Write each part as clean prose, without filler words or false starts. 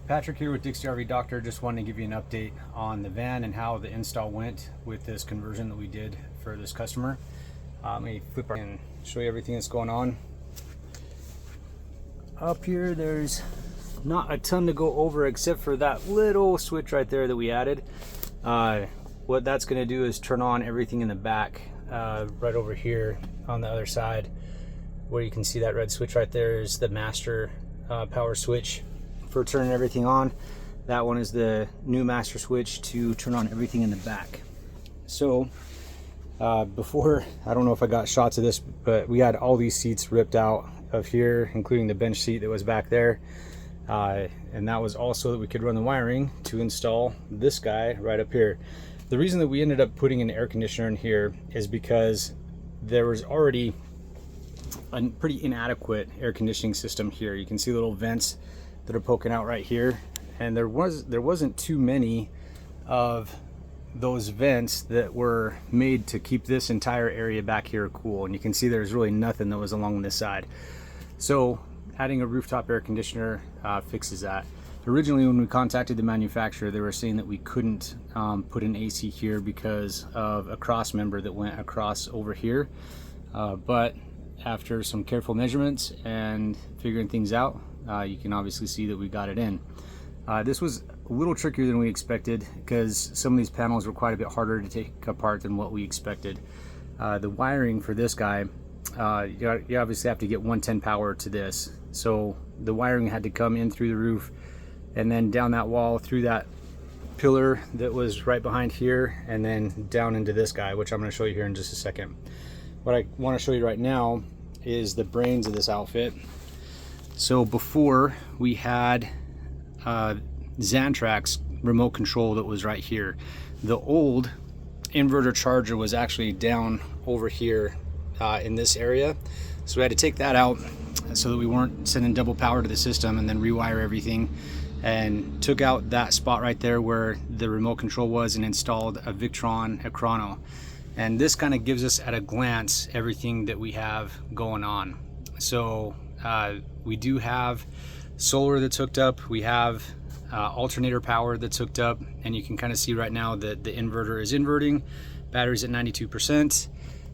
Patrick here with Dixie RV Doctor. Just wanted to give you an update on the van and how the install went with this conversion that we did for this customer. Let me flip and show you everything that's going on. Up here, there's not a ton to go over except for that little switch right there that we added. What that's going to do is turn on everything in the back, right over here on the other side, where you can see that red switch right there is the master power switch for turning everything on. That one is the new master switch to turn on everything in the back. So before, I don't know if I got shots of this, but we had all these seats ripped out of here, including the bench seat that was back there, and that was also that we could run the wiring to install this guy right up here. The reason that we ended up putting an air conditioner in here is because there was already a pretty inadequate air conditioning system here. You can see little vents that are poking out right here, and there wasn't too many of those vents that were made to keep this entire area back here cool, and you can see there's really nothing that was along this side. So adding a rooftop air conditioner fixes that. Originally, when we contacted the manufacturer, they were saying that we couldn't put an AC here because of a cross member that went across over here, but after some careful measurements and figuring things out, you can obviously see that we got it in. This was a little trickier than we expected because some of these panels were quite a bit harder to take apart than what we expected. The wiring for this guy, you obviously have to get 110 power to this. So the wiring had to come in through the roof and then down that wall through that pillar that was right behind here, and then down into this guy, which I'm going to show you here in just a second. What I want to show you right now is the brains of this outfit. So before, we had Xantrak's remote control that was right here. The old inverter charger was actually down over here in this area, so we had to take that out so that we weren't sending double power to the system, and then rewire everything, and took out that spot right there where the remote control was and installed a Victron Chrono. And this kind of gives us at a glance everything that we have going on. So we do have solar that's hooked up, we have alternator power that's hooked up, and you can kind of see right now that the inverter is inverting, battery's at 92%,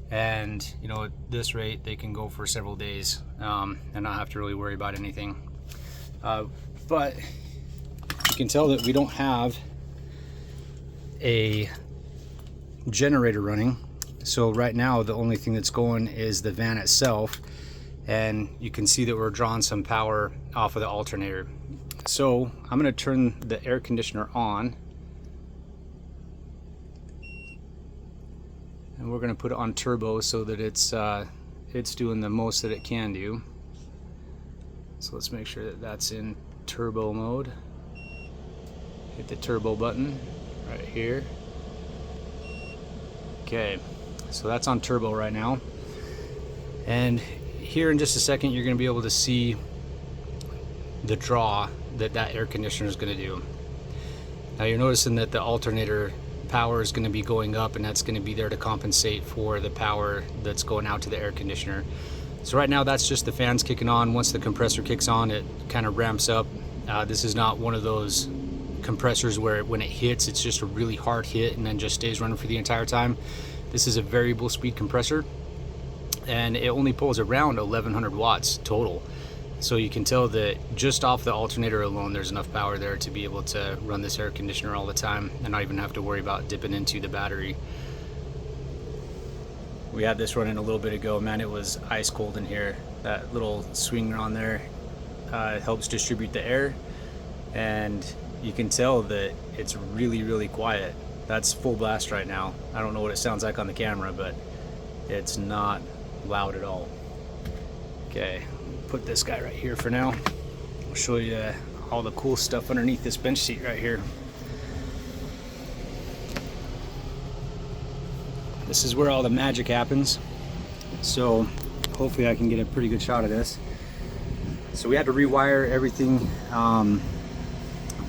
and you know, at this rate they can go for several days and not have to really worry about anything. But you can tell that we don't have a generator running, so right now the only thing that's going is the van itself, and you can see that we're drawing some power off of the alternator. So I'm going to turn the air conditioner on, and we're going to put it on turbo so that it's doing the most that it can do. So let's make sure that that's in turbo mode. Hit the turbo button right here. Okay, so that's on turbo right now, and here in just a second you're going to be able to see the draw that air conditioner is going to do. Now you're noticing that the alternator power is going to be going up, and that's going to be there to compensate for the power that's going out to the air conditioner. So right now that's just the fans kicking on. Once the compressor kicks on, it kind of ramps up. This is not one of those compressors where when it hits, it's just a really hard hit and then just stays running for the entire time. This is a variable speed compressor, and it only pulls around 1100 watts total. So you can tell that just off the alternator alone, there's enough power there to be able to run this air conditioner all the time and not even have to worry about dipping into the battery. We had this running a little bit ago. Man, it was ice cold in here. That little swing on there helps distribute the air, and you can tell that it's really quiet. That's full blast right now. I don't know what it sounds like on the camera, but it's not loud at all. Okay, put this guy right here for now. I'll show you all the cool stuff underneath this bench seat right here. This is where all the magic happens. So hopefully I can get a pretty good shot of this. So we had to rewire everything.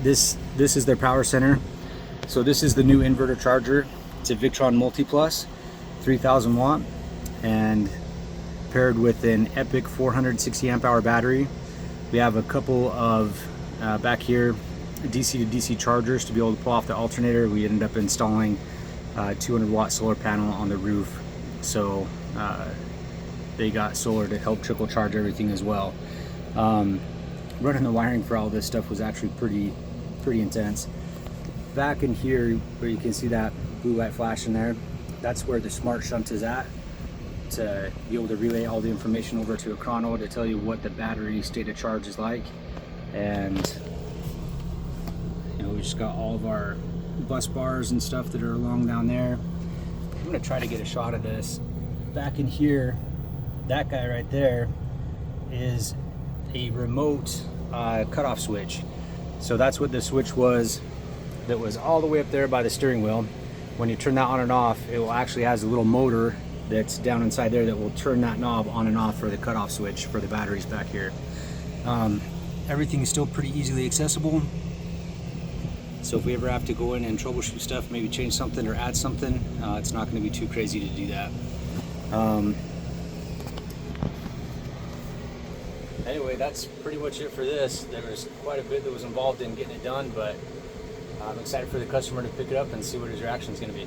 This is their power center. So this is the new inverter charger. It's a Victron Multi Plus, 3000 watt, and paired with an Epic 460 amp hour battery. We have a couple of back here DC to DC chargers to be able to pull off the alternator. We ended up installing a 200 watt solar panel on the roof, so they got solar to help trickle charge everything as well. Running the wiring for all this stuff was actually pretty intense. Back in here where you can see that blue light flashing there, that's where the smart shunt is at, to be able to relay all the information over to a chrono to tell you what the battery state of charge is like. And you know, we just got all of our bus bars and stuff that are along down there. I'm gonna try to get a shot of this. Back in here, that guy right there is a remote cutoff switch. So that's what the switch was, that was all the way up there by the steering wheel. When you turn that on and off, it will actually has a little motor that's down inside there that will turn that knob on and off for the cutoff switch for the batteries back here. Everything is still pretty easily accessible. So if we ever have to go in and troubleshoot stuff, maybe change something or add something, it's not going to be too crazy to do that. Anyway, that's pretty much it for this. There was quite a bit that was involved in getting it done, but I'm excited for the customer to pick it up and see what his reaction is going to be.